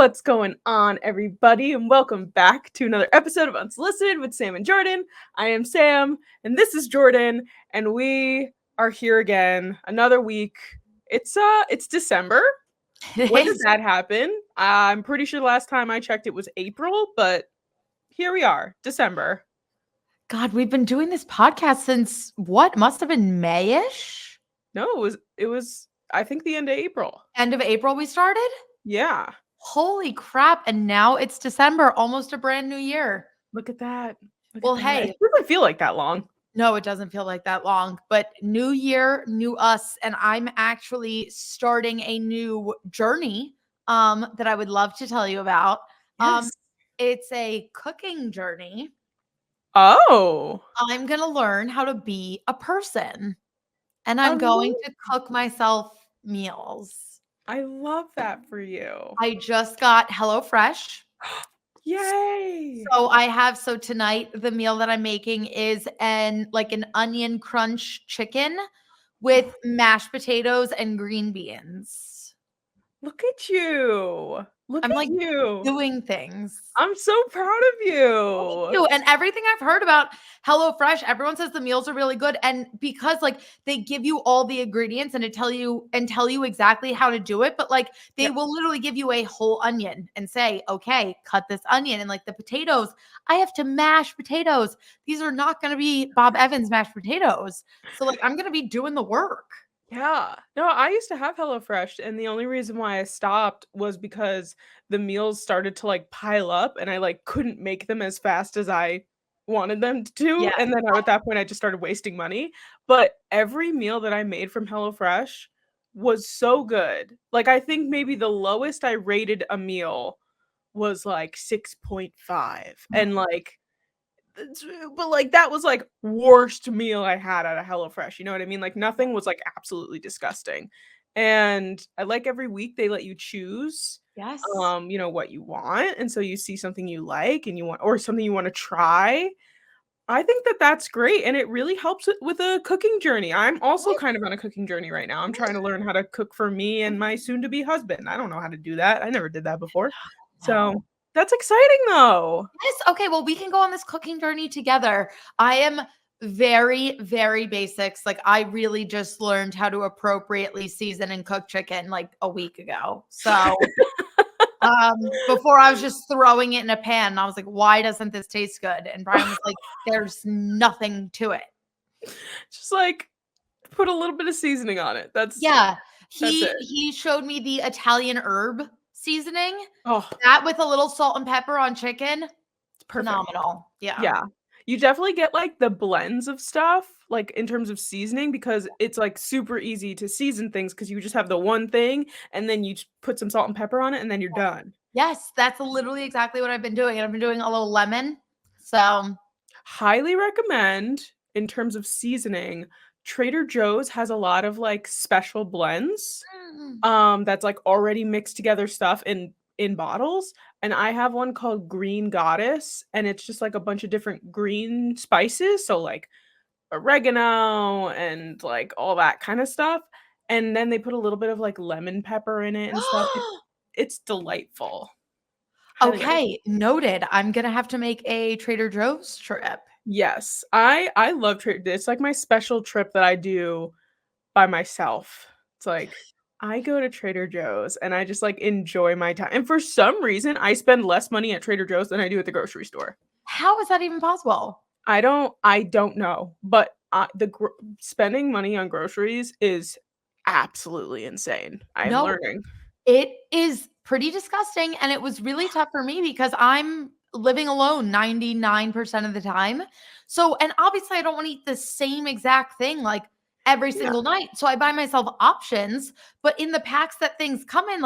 What's going on, everybody, and welcome back to another episode of Unsolicited with Sam and Jordyn. I am Sam, and this is Jordyn, and we are here again, another week. It's December. When did that happen? I'm pretty sure the last time I checked it was April, but here we are, December. God, we've been doing this podcast since what? Must have been May-ish? No, it was I think the end of April. End of April we started? Yeah. Holy crap. And now it's December, almost a brand new year. Look at that. Hey. It doesn't feel like that long. No, it doesn't feel like that long, but new year, new us. And I'm actually starting a new journey that I would love to tell you about. Yes. It's a cooking journey. Oh. I'm going to learn how to be a person. And I'm going to cook myself meals. I love that for you. I just got HelloFresh. Yay! So tonight the meal that I'm making is an onion crunch chicken with mashed potatoes and green beans. Look at you. I'm doing things. I'm so proud of you. Thank you. And everything I've heard about HelloFresh, everyone says the meals are really good. And because they give you all the ingredients and tell you exactly how to do it, but they will literally give you a whole onion and say, okay, cut this onion. And the potatoes, I have to mash potatoes. These are not going to be Bob Evans mashed potatoes. So I'm going to be doing the work. Yeah. No, I used to have HelloFresh, and the only reason why I stopped was because the meals started to pile up, and I couldn't make them as fast as I wanted them to. Yeah. And then at that point I just started wasting money. But every meal that I made from HelloFresh was so good. I think maybe the lowest I rated a meal was 6.5. And but that was worst meal I had at a HelloFresh. You know what I mean? Nothing was absolutely disgusting. And I every week they let you choose yes what you want, and so you see something you like and you want, or something you want to try. I think that's great, and it really helps with a cooking journey. I'm also kind of on a cooking journey right now. I'm trying to learn how to cook for me and my soon-to-be husband. I don't know how to do that. I never did that before. So that's exciting though. Yes. Okay. Well, we can go on this cooking journey together. I am very, very basics. I really just learned how to appropriately season and cook chicken a week ago. So before I was just throwing it in a pan and I was like, why doesn't this taste good? And Brian was like, there's nothing to it. Just put a little bit of seasoning on it. He showed me the Italian herb seasoning. Oh, that with a little salt and pepper on chicken. It's phenomenal. Yeah. You definitely get the blends of stuff, in terms of seasoning, because it's super easy to season things because you just have the one thing and then you put some salt and pepper on it and then you're done. Yes, that's literally exactly what I've been doing. And I've been doing a little lemon. So highly recommend in terms of seasoning. Trader Joe's has a lot of special blends that's already mixed together stuff in bottles, and I have one called Green Goddess, and it's just a bunch of different green spices, so oregano and all that kind of stuff, and then they put a little bit of lemon pepper in it and stuff. It's delightful. Okay, noted. I'm gonna have to make a Trader Joe's trip. Yes, I love Trader. It's my special trip that I do by myself. It's I go to Trader Joe's and I just enjoy my time. And for some reason, I spend less money at Trader Joe's than I do at the grocery store. How is that even possible? I don't know, but spending money on groceries is absolutely insane. I'm learning. It is pretty disgusting, and it was really tough for me because I'm living alone 99% of the time. So, and obviously I don't want to eat the same exact thing every single night. So I buy myself options, but in the packs that things come in,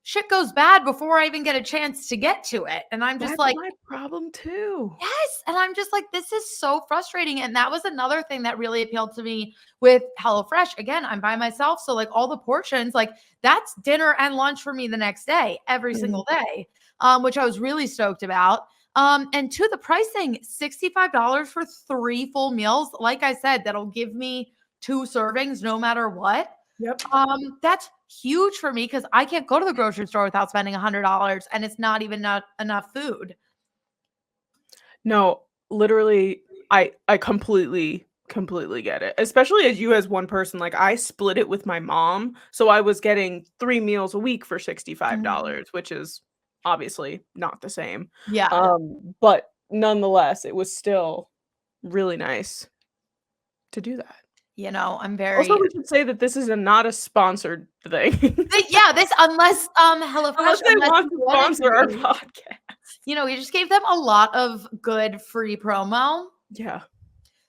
shit goes bad before I even get a chance to get to it. And I'm just that's my problem too. Yes. And I'm just this is so frustrating. And that was another thing that really appealed to me with HelloFresh. Again, I'm by myself. So all the portions, that's dinner and lunch for me the next day, every single day, which I was really stoked about. And to the pricing, $65 for 3 full meals. Like I said, that'll give me 2 servings no matter what. Yep. That's huge for me because I can't go to the grocery store without spending $100, and it's not even not enough food. No, literally, I completely get it. Especially as you as one person, like, I split it with my mom, so I was getting 3 meals a week for Mhm. $65, which is obviously not the same. Yeah. But nonetheless, it was still really nice to do that. I'm Also, very we should say that this is not a sponsored thing. yeah, this unless HelloFresh, Unless they unless want you to wanted sponsor our to. podcast. We just gave them a lot of good free promo. Yeah.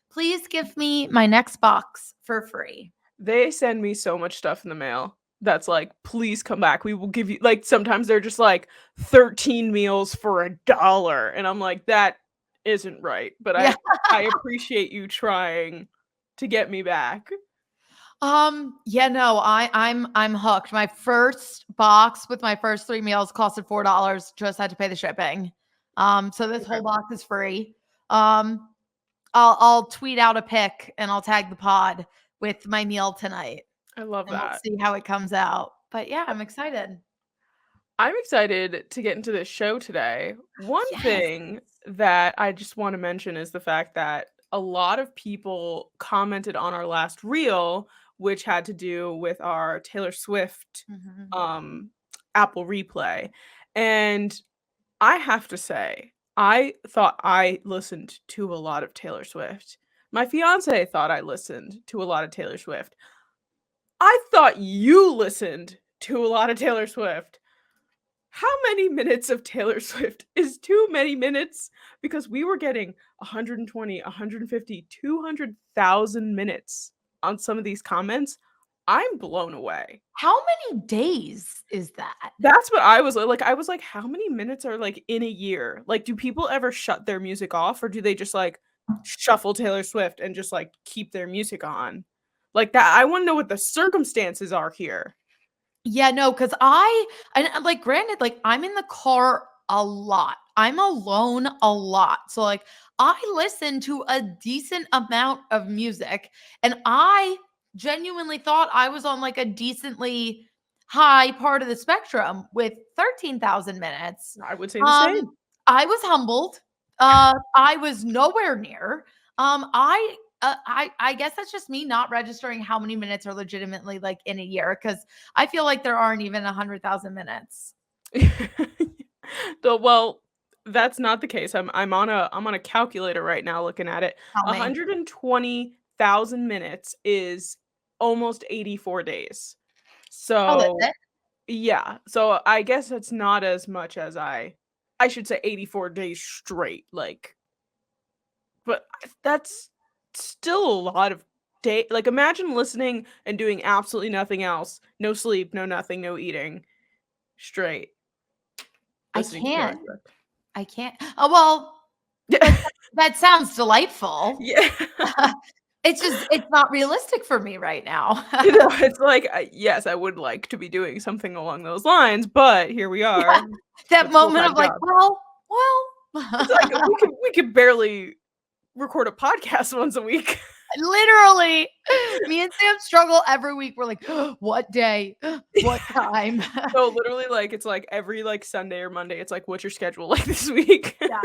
Please give me my next box for free. They send me so much stuff in the mail that's like, "Please come back. We will give you" like, sometimes they're just like, 13 meals for $1, and I'm like, "That isn't right," but Yeah. I appreciate you trying to get me back. Yeah, no, I'm hooked. My first box with my first 3 meals costed $4, just had to pay the shipping. So this Okay. whole box is free. Um, I'll tweet out a pic and I'll tag the pod with my meal tonight, I love and we'll that. see how it comes out. But yeah, I'm excited. I'm excited to get into this show today. One Yes. thing that I just wanna mention is the fact that a lot of people commented on our last reel, which had to do with our Taylor Swift, Mhm. um, Apple Replay, and I have to say, I thought I listened to a lot of Taylor Swift. My fiancé thought I listened to a lot of Taylor Swift. I thought you listened to a lot of Taylor Swift. How many minutes of Taylor Swift is too many minutes? Because we were getting 120, 150, 200,000 minutes on some of these comments. I'm blown away. How many days is that? That's what I was like, I was like, "How many minutes are, like, in a year?" Like, do people ever shut their music off, or do they just, like, shuffle Taylor Swift and just, like, keep their music on? Like, that I wanna know what the circumstances are here. Yeah, no, because like, granted, like, I'm in the car a lot. I'm alone a lot. So, like, I listen to a decent amount of music, and I genuinely thought I was on, like, a decently high part of the spectrum with 13,000 minutes. I would say the same. Um, I was humbled. I was nowhere near. I guess that's just me not registering how many minutes are legitimately, like, in a year, because I feel like there aren't even 100,000 minutes. Well, that's not the case. I'm on a calculator right now looking at it. Tell me. 120,000 minutes is almost 84 days. Oh, is So, it? yeah. So I guess it's not as much as I should say 84 days straight, like, but that's still a lot of day like, imagine listening and doing absolutely nothing else. No sleep, no nothing, no eating, straight I listening to Taylor can't. Swift. I can't. Oh, well, Yeah. that that sounds delightful. Yeah. It's not realistic for me right now. You know, it's like, yes, I would like to be doing something along those lines, but here we Yeah, are that with moment of full-time like, jobs. well. It's like we could barely record a podcast once a week. Literally, me and Sam struggle every week. We're like, what day? What time? So literally, like, it's like every, like, Sunday or Monday, it's like, "What's your schedule like this week?" Yeah,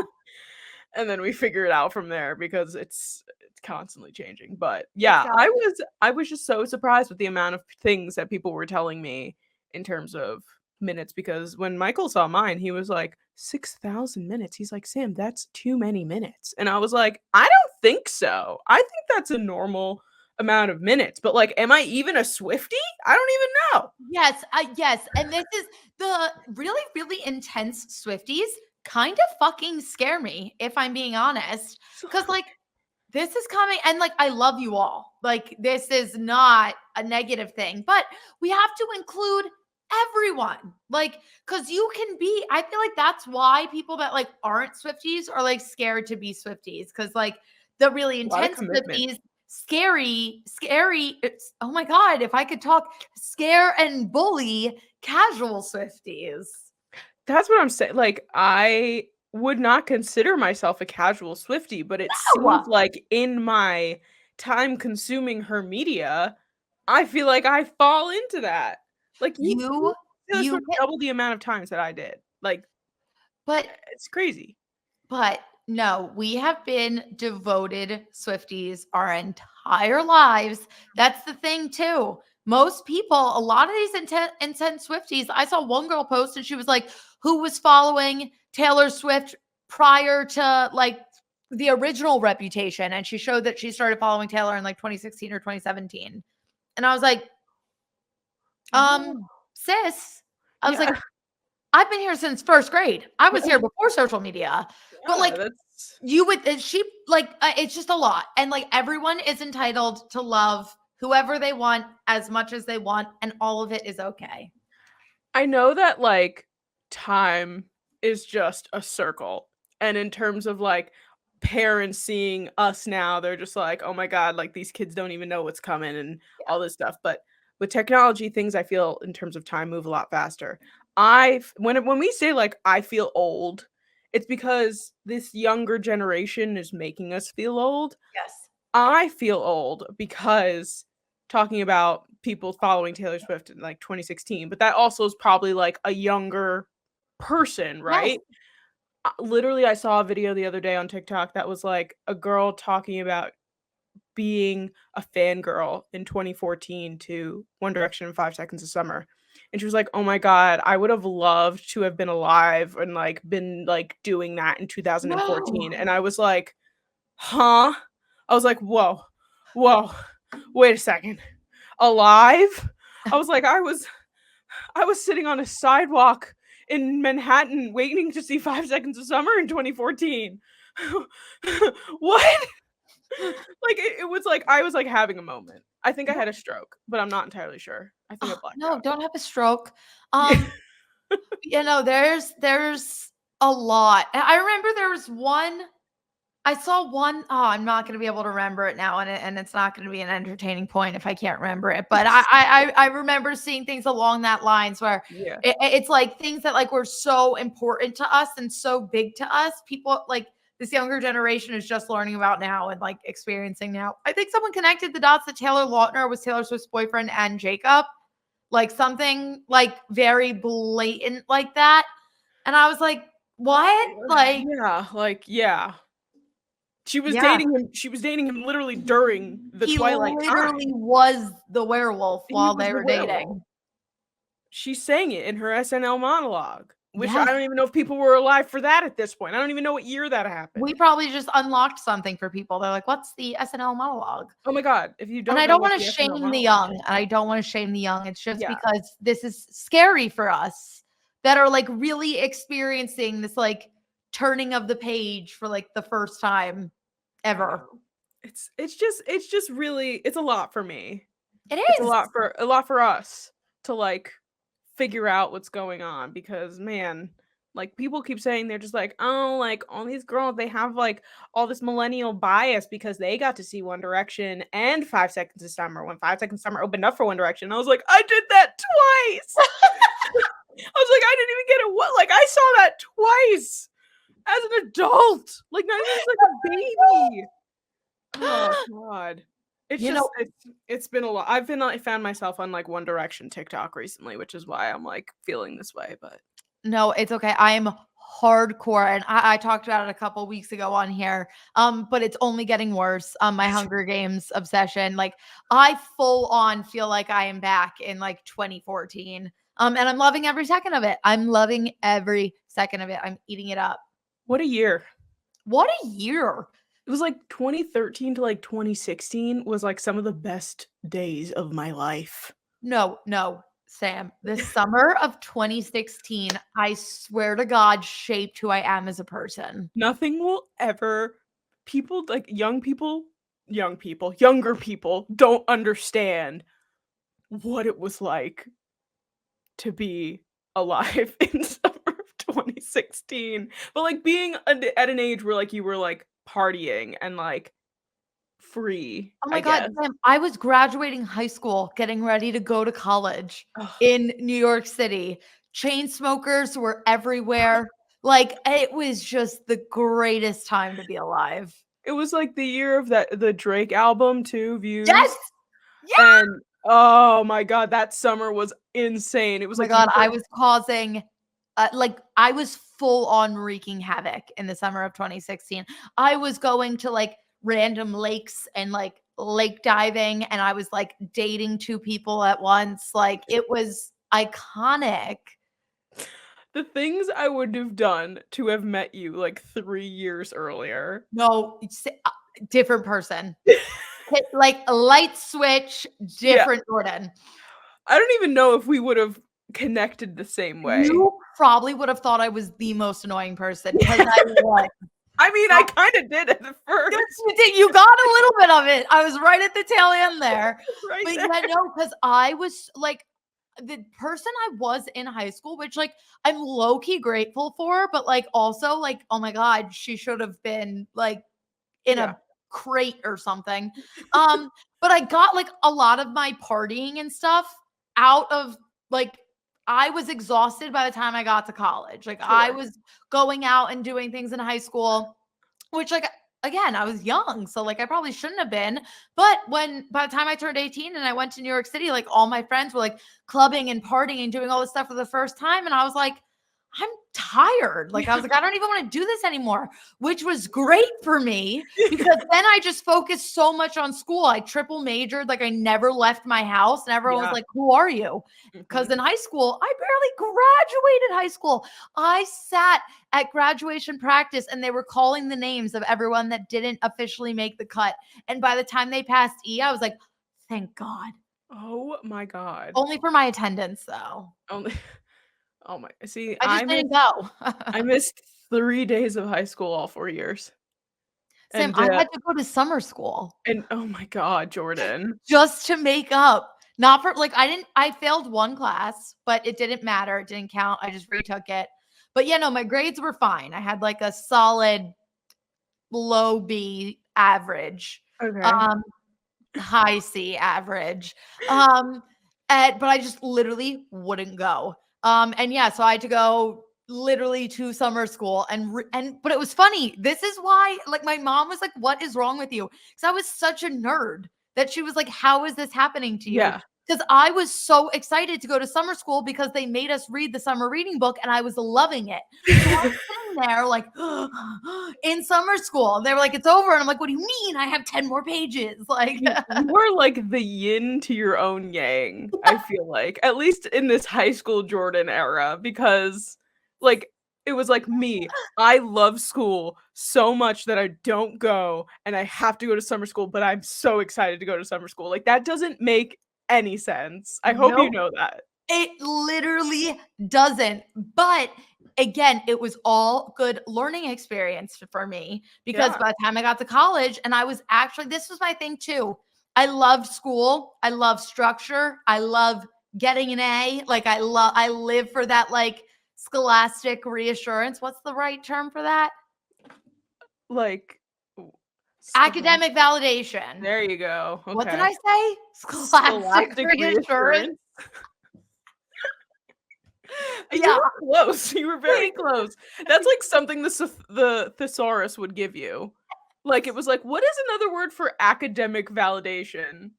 And then we figure it out from there because it's constantly changing, but it's yeah, got I was just so surprised with the amount of things that people were telling me in terms of minutes because when Michael saw mine, he was like, "6,000 minutes." He's like, "Sam, that's too many minutes." And I was like, "I don't think so. I think that's a normal amount of minutes, but, like, am I even a Swiftie? I don't even know." yes, and this is the really, really intense Swifties kind of fucking scare me, if I'm being honest, So because like this is coming, and like I love you all. Like this is not a negative thing, but we have to include everyone. Like, because you can be, I feel like that's why people that like aren't Swifties are like scared to be Swifties. Cause like the really a lot of intense commitment. Swifties, scary. Oh my God, if I could talk, scare and bully casual Swifties. That's what I'm saying, like, I would not consider myself a casual Swiftie, but it seems No. like in my time consuming her media, I feel like I fall into that. Like, you You Taylor you Swift hit double the amount of times that I did. Like, but it's crazy. But no, we have been devoted Swifties our entire lives. That's the thing too. Most people, a lot of these intense Swifties, I saw one girl post and she was like, who was following Taylor Swift prior to like the original Reputation? And she showed that she started following Taylor in like 2016 or 2017. And I was like, Oh. sis, I was like, Yeah. I've been here since first grade. I was Yeah. here before social media. But Yeah, like that's you would she like it's just a lot. And like everyone is entitled to love whoever they want as much as they want, and all of it is okay. I know that, like, time is just a circle, and in terms of, like, parents seeing us now, they're just like, "Oh my god, like, these kids don't even know what's coming," and Yeah. all this stuff, but with technology, things I feel in terms of time move a lot faster. When we say, like, "I feel old," it's because this younger generation is making us feel old. Yes. I feel old because talking about people following Taylor Swift in, like, 2016, but that also is probably, like, a younger person, Yes. right? Literally, I saw a video the other day on TikTok that was, like, a girl talking about being a fangirl in 2014 to One Direction and 5 Seconds of Summer, and she was like, "Oh my god, I would have loved to have been alive and, like, been, like, doing that in 2014," No. and I was like, "Huh?" I was like, "Whoa, whoa, wait a second. Alive?" I was like, I was sitting on a sidewalk in Manhattan waiting to see 5 Seconds of Summer in 2014. What? Like, it was like I was, like, having a moment. I think I No. had a stroke, but I'm not entirely sure. I think I Oh, blacked no, out. don't have a stroke. Yeah. There's a lot. I remember there was one I saw one. Oh, I'm not gonna be able to remember it now, and it's not gonna be an entertaining point if I can't remember it. But I remember seeing things along that lines where Yeah. it's like things that like were so important to us and so big to us. People like this younger generation is just learning about now and like experiencing now. I think someone connected the dots that Taylor Lautner was Taylor Swift's boyfriend and Jacob, like something like very blatant like that. And I was like, what? Like, Yeah, like, yeah. yeah. She was dating him literally during the He twilight literally time. was the werewolf He while was they the were werewolf. dating. She sang it in her SNL monologue, which I Yes. don't even know if people were alive for that at this point. I don't even know what year that We happened. probably just unlocked something for people. They're like, "What's the SNL monologue?" Oh my god, if you And don't I know don't what wanna the SNL shame the monologue young, is, and I don't wanna shame the young. It's just yeah, because this is scary for us that are, like, really experiencing this, like, turning of the page for, like, the first time I ever. know. It's just really it's a lot for me. It It's is. a lot for us to, like, figure out what's going on because, man, like, people keep saying they're just like, "Oh, like, all these girls, they have, like, all this millennial bias because they got to see One Direction and 5 Seconds of Summer when 5 Seconds of Summer opened up for One Direction." I was like, "I did that twice." I was like, "I didn't even get it what like, I saw that twice as an adult, like, not even as, like, a baby." Oh god. It's You know just it's been a lot. I've been I found myself on, like, One Direction TikTok recently, which is why I'm, like, feeling this way, but No, it's okay. I am hardcore, and I talked about it a couple weeks ago on here. But it's only getting worse. My Hunger Games obsession. Like I full on feel like I am back in like 2014. And I'm loving every second of it. I'm loving every second of it. I'm eating it up. what a year. What a year. It was, like, 2013 to, like, 2016 was, like, some of the best days of my life. No, no, Sam. The summer of 2016, I swear to God, shaped who I am as a person. Nothing will ever people, like, younger people don't understand what it was like to be alive in summer of 2016, but, like, being at an age where, like, you were, like, partying and, like, free, Oh I my God, guess. Sam, I was graduating high school, getting ready to go to college Ugh. in New York City. Chain smokers were everywhere. Like, it was just the greatest time to be alive. It was, like, the year of the Drake album too, Yes! Views, and Yeah! Oh my god, that summer was insane. It was Oh my like god, you I were was causing like I was full on wreaking havoc in the summer of 2016. I was going to like random lakes and like lake diving, and I was like dating two people at once. Like it was iconic. the things I would have done to have met you like 3 years earlier. No, different person. Hit like a light switch, Yeah, different Jordan. I don't even know if we would have connected the same way. You probably would have thought I was the most annoying person because I was. I mean, I kinda did at Yes, first, you did. You got a little bit of it. I was right at the tail end there. right But there. yeah, no, because I was like the person I was in high school, which like I'm low key grateful for, but like also like, oh my God, she should have been like in Yeah, a crate or something. But I got like a lot of my partying and stuff out of like I was exhausted by the time I got to college. Like I sure. was going out and doing things in high school, which like again, I was young, so like I probably shouldn't have been. But when by the time I turned 18 and I went to New York City, like all my friends were like clubbing and partying and doing all this stuff for the first time and I was like I'm tired. Like I was like, I don't even want to do this anymore, which was great for me because then I just focused so much on school. I triple majored, like I never left my house, and everyone was Yeah, like, "Who are you?" Because mhm. in high school, I barely graduated high school. I sat at graduation practice and they were calling the names of everyone that didn't officially make the cut. And by the time they passed E, I was like, thank God. Oh my god. Only for my attendance, though. Only oh my see, I just didn't go. I missed 3 days of high school all 4 years. Sam, And, I had to go to summer school oh my god, Jordan. just to make up. Not for like I failed one class, but it didn't matter. It didn't count. I just retook it. But yeah, no, my grades were fine. I had like a solid low B average. Okay. Um high C average. Um but I just literally wouldn't go. And yeah, so I had to go literally to summer school and but it was funny. This is why like my mom was like, "What is wrong with you?" Cuz I was such a nerd that she was like, "How is this happening to you?" Yeah. Because I was so excited to go to summer school because they made us read the summer reading book and I was loving it. So I'm sitting there like in summer school. They were like, "It's over." And I'm like, "What do you mean? I have 10 more pages." Like You were like the yin to your own yang, I feel like, at least in this high school Jordan era, because, like, it was like me. I love school so much that I don't go, and I have to go to summer school, but I'm so excited to go to summer school. Like, that doesn't make any sense. I hope you nope. know that. It literally doesn't. But again, it was all good learning experience for me because Yeah. by the time I got to college, and I was actually, this was my thing too. I loved school. I love structure. I love getting an A. Like I live for that like scholastic reassurance. What's the right term for that? Like, w Academic validation. there you go. What did Okay. I say? Scholastic Scholastic reassurance. reassurance. You Yeah. were close. You were very close. That's like something the thesaurus would give you. Like, it was like, "What is another word for academic validation?"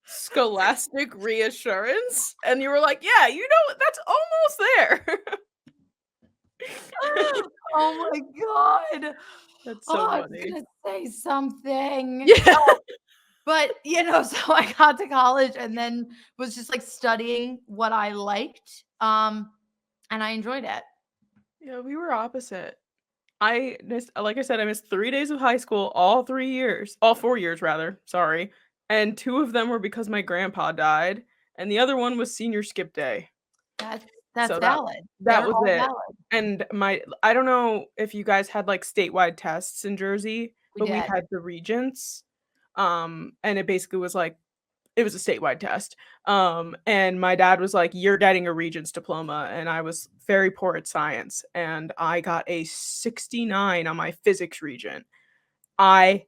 "Scholastic reassurance?" And you were like, "Yeah, you know, that's almost there." Oh my god. That's Oh, so I was funny. gonna say something. Yeah. But, so I got to college and then was just, like, studying what I liked, and I enjoyed it. Yeah, we were opposite. I missed like I said, I missed 3 days of high school all 3 years all 4 years rather, sorry, and 2 of them were because my grandpa died, and the other one was senior skip day. That's So valid. that They're was all it. valid. And I don't know if you guys had, like, statewide tests in Jersey, We but we did. had the regents, and it basically was like it was a statewide test, and my dad was like, "You're getting a regents diploma," and I was very poor at science, and I got a 69 on my physics regent. I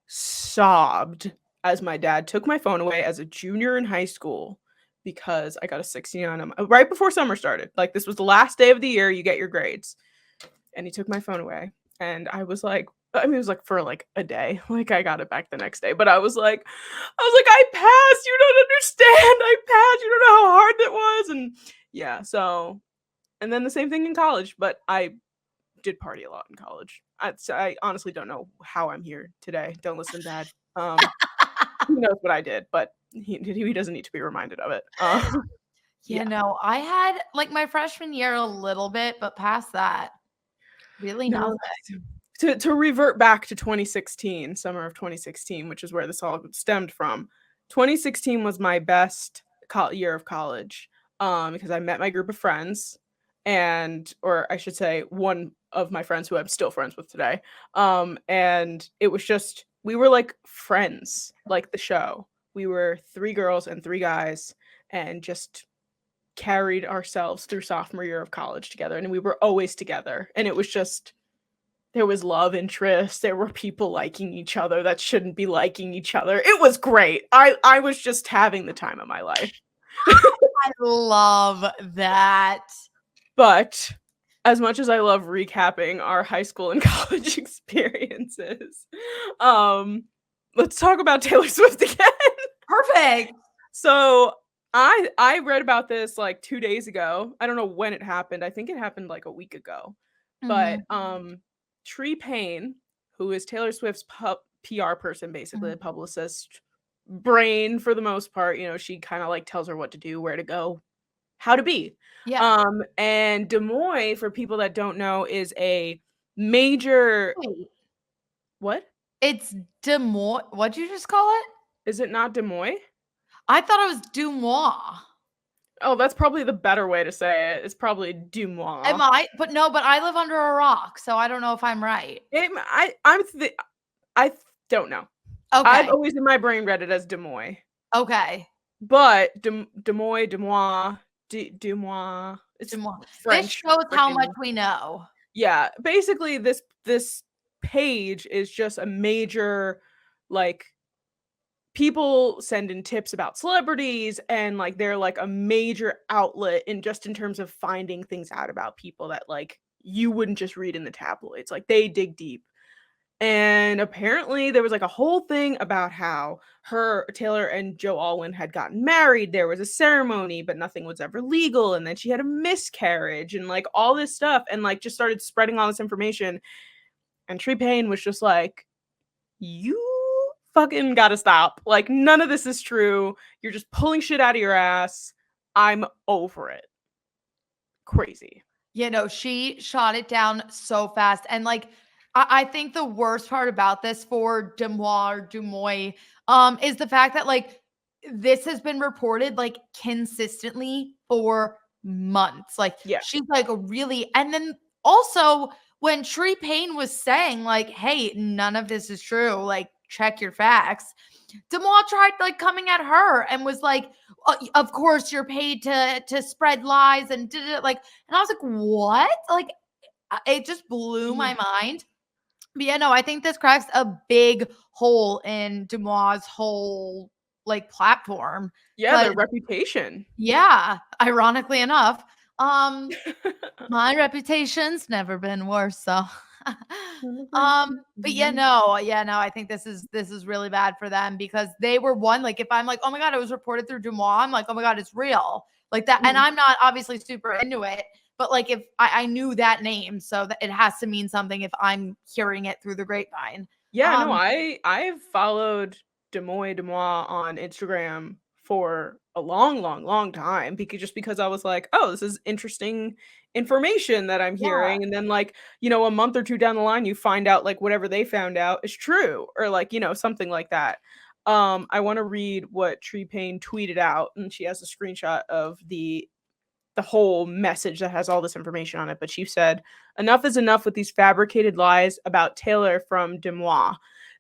sobbed as my dad took my phone away as a junior in high school because I got a 69 on my right before summer started. Like, this was the last day of the year, you get your grades, and he took my phone away, and I was like I mean, it was, like, for, like, a day, like, I got it back the next day, but I passed, you don't understand, I passed, you don't know how hard that was," and yeah, so and then the same thing in college, but I did party a lot in college. I honestly don't know how I'm here today, don't listen, dad, he knows what I did, but he doesn't need to be reminded of it, Yeah, yeah. no, I had, like, my freshman year a little bit, but past that, really No, nothing. to revert back to 2016, summer of 2016, which is where this all stemmed from. 2016 was my best year of college, because I met my group of friends, and or I should say, one of my friends who I'm still friends with today. And it was just we were like friends, like the show. We were 3 girls and 3 guys, and just carried ourselves through sophomore year of college together, and we were always together, and it was just there was love interest, there were people liking each other that shouldn't be liking each other. It was great. I was just having the time of my life. I love that. But as much as I love recapping our high school and college experiences, um, let's talk about Taylor Swift again. Perfect. So, I read about this, like, 2 days ago. I don't know when it happened. I think it happened, like, a week ago. But, Mhm, Paine, who is Taylor Swift's PR person, basically, mhm. a publicist, brain for the most part, she kinda, like, tells her what to do, where to go, how to be. Yeah. And Deuxmoi, for people that don't know, is a major Wait, what? it's Deuxmoi what'd you just call it? Is it not Des Moines? I thought it was Deuxmoi. Oh, that's probably the better way to say it. It's probably Am Deuxmoi. I? But no, but I live under a rock, so I don't know if I'm right. I don't know. I've Okay, always in my brain read it as Des Moines, okay. but Des Moines, Des Moines, Des Moines, it's Deuxmoi. This French shows how much freaking we know. yeah, basically this page is just a major, like, people send in tips about celebrities, and, like, they're, like, a major outlet in terms of finding things out about people that, like, you wouldn't just read in the tabloids, like, they dig deep. And apparently there was like a whole thing about how Taylor and Joe Alwyn had gotten married. There was a ceremony, but nothing was ever legal. And then she had a miscarriage and like all this stuff and like just started spreading all this information. And Paine was just like, you fucking gotta stop. Like, none of this is true. You're just pulling shit out of your ass. I'm over it. Crazy. You know, she shot it down so fast. And like, I think the worst part about this for Demois or Dumois is the fact that like this has been reported like consistently for months. Like Yeah. she's like a really, and then also when Tree Payne was saying, like, hey, none of this is true, like, check your facts. Demois tried like coming at her and was like, of course you're paid to spread lies and did it like, and I was like, what? Like, it just blew Yeah. my mind. But yeah, no, I think this cracks a big hole in Demois' whole like platform. Yeah, Cause their reputation. yeah, ironically enough, my reputation's never been worse. So but yeah, no, I think this is really bad for them because they were one, like if I'm like, oh my God, it was reported through Deuxmoi, I'm like, oh my God, it's real. Like that, and Mhm. I'm not obviously super into it, but like if I knew that name, so that it has to mean something if I'm hearing it through the grapevine. Yeah, no, Um, I've followed Deuxmoi on Instagram for a long, long, long time because I was like, "Oh, this is interesting information that I'm yeah. hearing," and then, like, a month or 2 down the line, you find out, like, whatever they found out is true or, like, something like that. I wanna read what Tree Payne tweeted out, and she has a screenshot of the whole message that has all this information on it, but she said, "Enough is enough with these fabricated lies about Taylor from Deuxmoi.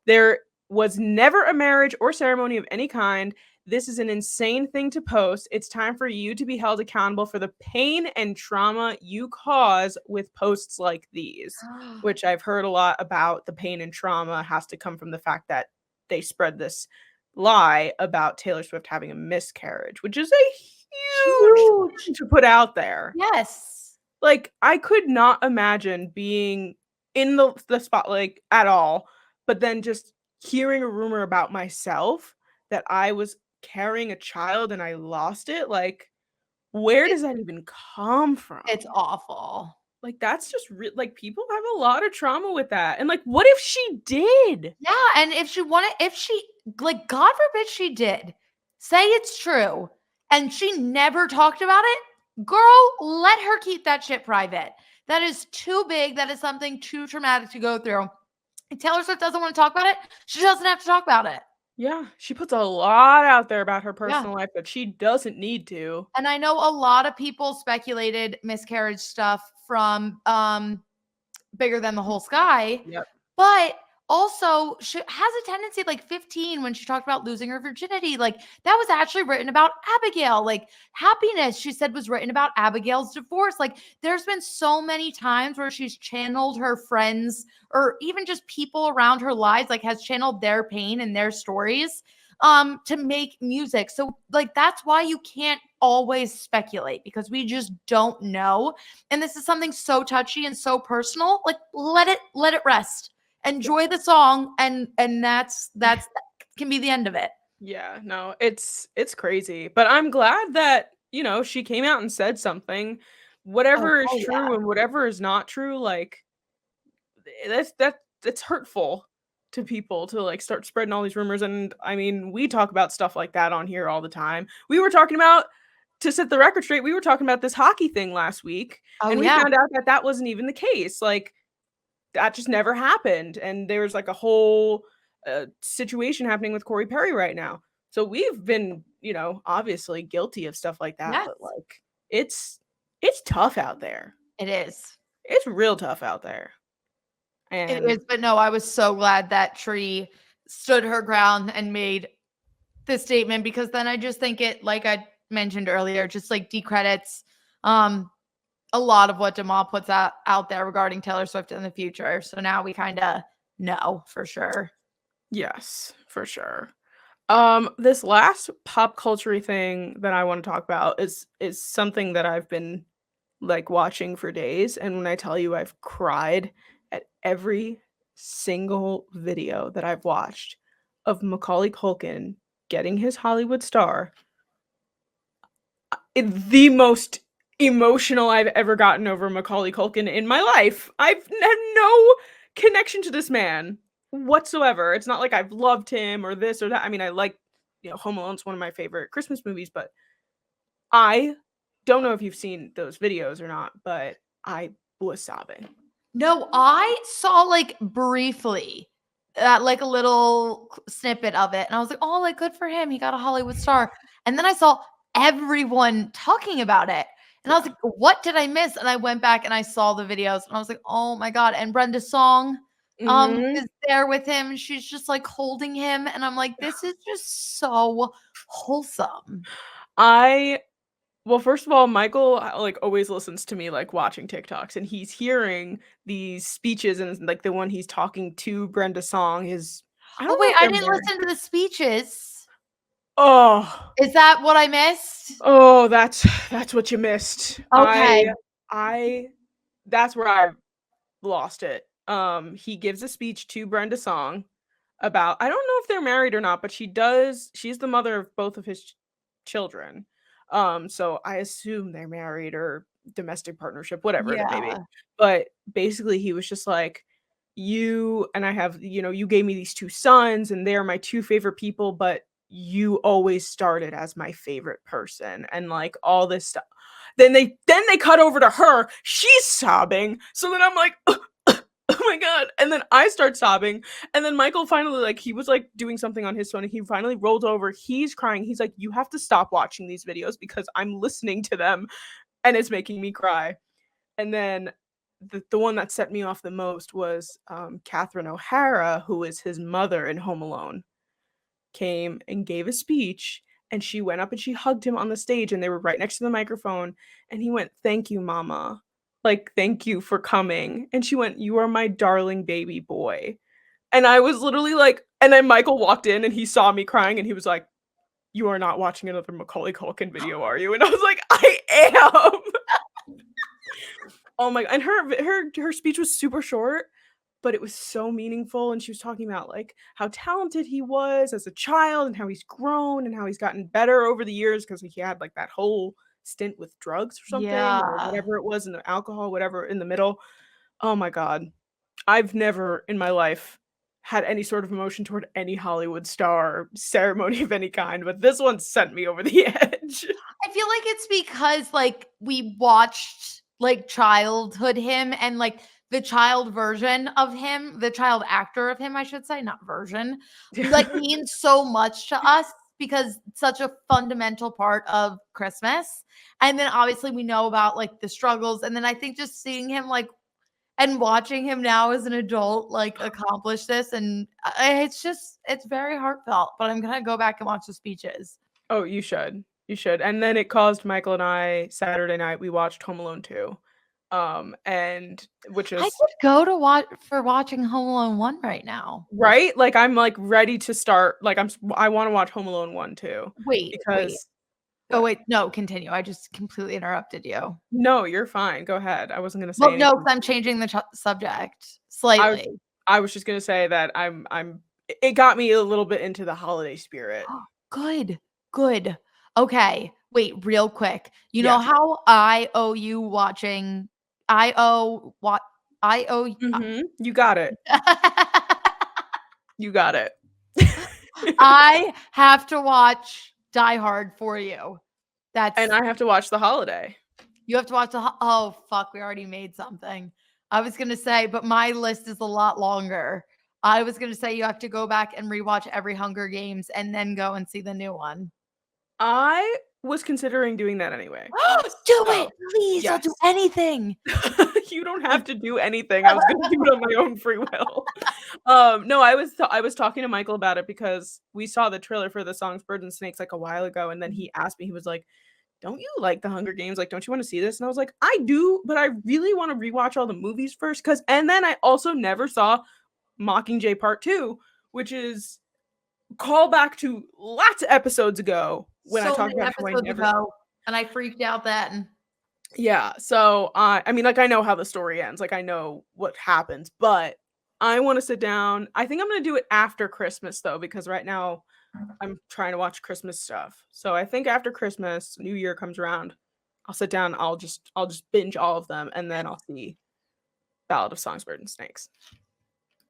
There was never a marriage or ceremony of any kind. This is an insane thing to post. It's time for you to be held accountable for the pain and trauma you cause with posts like these," which I've heard a lot about. The pain and trauma has to come from the fact that they spread this lie about Taylor Swift having a miscarriage, which is a huge Huge. thing to put out there. Yes. Like, I could not imagine being in the spot, like, at all, but then just hearing a rumor about myself that I was carrying a child and I lost it, like, where It does that even come it's from? awful. Like, that's just like, people have a lot of trauma with that, and, like, what if she did? Yeah, and if she like, God forbid she did, say it's true, and she never talked about it, girl, let her keep that shit private. That is too big, that is something too traumatic to go through. If Taylor Swift doesn't wanna talk about it, she doesn't have to talk about it. Yeah, she puts a lot out there about her Yeah, personal life that she doesn't need to. and I know a lot of people speculated miscarriage stuff from, Bigger Than the Whole Sky, Yep. but also she has a tendency, like 15 when she talked about losing her virginity, like that was actually written about Abigail. Like Happiness, she said, was written about Abigail's divorce. Like there's been so many times where she's channeled her friends or even just people around her lives, like has channeled their pain and their stories to make music. So like that's why you can't always speculate, because we just don't know. And this is something so touchy and so personal. Like let it rest. Enjoy the song, and that's can be the end of it. Yeah, no, it's crazy, but I'm glad that, she came out and said something. Oh, Whatever is hell true yeah. and whatever is not true, like, that's hurtful to people to, like, start spreading all these rumors, and, I mean, we talk about stuff like that on here all the time. We were talking about to set the record straight, we were talking about this hockey thing last week, Oh and we yeah. found out that that wasn't even the case, like, that just never happened, and there's, like, a whole, situation happening with Corey Perry right now. So we've been, obviously guilty of stuff like that, Yes, but, like, it's it's tough out there. it is. It's real tough out there, It and is, but no, I was so glad that Tree stood her ground and made this statement, because then I just think it, like I mentioned earlier, just like decredits um a lot of what Deuxmoi puts out there regarding Taylor Swift in the future. So now we kind of know for sure. yes, for sure. This last pop culture thing that I wanna talk about is something that I've been, like, watching for days, and when I tell you I've cried at every single video that I've watched of Macaulay Culkin getting his Hollywood star, the most emotional I've ever gotten over Macaulay Culkin in my life. I've had no connection to this man whatsoever. It's not like I've loved him or this or that. I mean, I like, Home Alone's one of my favorite Christmas movies, but I don't know if you've seen those videos or not, but I was sobbing. No, I saw like briefly like a little snippet of it, and I was like, oh, like good for him. He got a Hollywood star. And then I saw everyone talking about it. And I was Yeah. like, what did I miss? And I went back and I saw the videos and I was like, oh my God. And Brenda Song Mhm. is there with him. She's just like holding him. And I'm like, this is just so wholesome. I Well, first of all, Michael, like, always listens to me, like, watching TikToks, and he's hearing these speeches and, like, the one he's talking to Brenda Song is I Oh, don't know wait, if I they're didn't married. listen to the speeches. Oh. Is that what I missed? Oh, that's what you missed. Okay. I That's where I lost it. He gives a speech to Brenda Song about I don't know if they're married or not, but she's the mother of both of his children. So I assume they're married or domestic partnership, whatever it may be. Yeah. But basically he was just like, you and I have, you gave me these two sons and they're my two favorite people, but you always started as my favorite person and like all this stuff. Then they cut over to her. She's sobbing. So then I'm like, oh my god. And then I start sobbing. And then Michael finally, like, he was like doing something on his phone and he finally rolled over. He's crying. He's like, you have to stop watching these videos because I'm listening to them and it's making me cry. And then the one that set me off the most was Catherine O'Hara, who is his mother in Home Alone, came and gave a speech. And she went up and she hugged him on the stage, and they were right next to the microphone. And he went, "Thank you, Mama. Like, thank you for coming." And she went, "You are my darling baby boy." And I was literally like, and then Michael walked in and he saw me crying and he was like, "You are not watching another Macaulay Culkin video, are you?" And I was like, "I am." Oh my, and her speech was super short, but it was so meaningful, and she was talking about, like, how talented he was as a child and how he's grown and how he's gotten better over the years because he had, like, that whole stint with drugs or something or Yeah. whatever it was, and the alcohol, whatever, in the middle. Oh my god. I've never in my life had any sort of emotion toward any Hollywood star or ceremony of any kind, but this one sent me over the edge. I feel like it's because, like, we watched, like, childhood him and, like, the child version of him, the child actor of him, I should say, not version, like, means so much to us because it's such a fundamental part of Christmas. And then obviously we know about, like, the struggles. And then I think just seeing him, like, and watching him now as an adult, like, accomplish this, and it's very heartfelt. But I'm gonna go back and watch the speeches. Oh, you should. You should. And then it caused Michael and I Saturday night, we watched Home Alone 2. And which I is could go to watch for watching Home Alone 1 right now. right? Like I'm like ready to start like I want to watch Home Alone 1 too Wait. because Oh, what? wait, no, continue. I just completely interrupted you. No, you're fine. Go ahead. I wasn't going to say Well, no, anything. because 'cause I'm changing the subject I was slightly. I was just going to say that it got me a little bit into the holiday spirit. Good, good. Okay, wait, real quick. You know Yes. how I owe you watching I owe what I owe Mhm. You got it. You got it. I have to watch Die Hard for you. And That's I have to watch The Holiday. you have to watch oh, fuck, we already made something. I was gonna say, but my list is a lot longer. I was gonna say you have to go back and rewatch every Hunger Games and then go and see the new one. I was considering doing that anyway. Do it, So, please, I'll yes. do anything. You don't have to do anything. I was gonna do it on my own free will. No, I was talking to Michael about it because we saw the trailer for the songs Birds and Snakes, like, a while ago, and then he asked me, he was like, "Don't you like The Hunger Games? Like, don't you wanna see this?" And I was like, "I do, but I really wanna rewatch all the movies first." Because and then I also never saw Mockingjay Part 2, which is callback to lots of episodes ago when I So talked many about how I episodes never ago, and I freaked out then. yeah, so, I mean, like, I know how the story ends, like, I know what happens, but I wanna sit down I think I'm gonna do it after Christmas, though, because right now I'm trying to watch Christmas stuff. So I think after Christmas, New Year comes around, I'll sit down, I'll just binge all of them, and then I'll see Ballad of Songbirds and Snakes.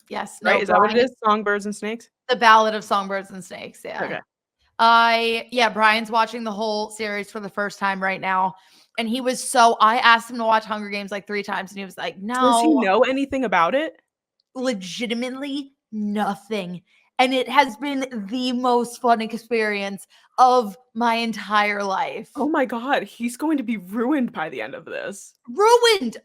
Yes, Right? no, Is that what it Brian is? Songbirds and Snakes? the Ballad of Songbirds and Snakes, yeah. Okay. Brian's watching the whole series for the first time right now, and I asked him to watch Hunger Games, like, 3 times, and he was like, Does he "No." know anything about it? Legitimately nothing, and it has been the most fun experience of my entire life. Oh my god, he's going to be ruined by the end of this. Ruined,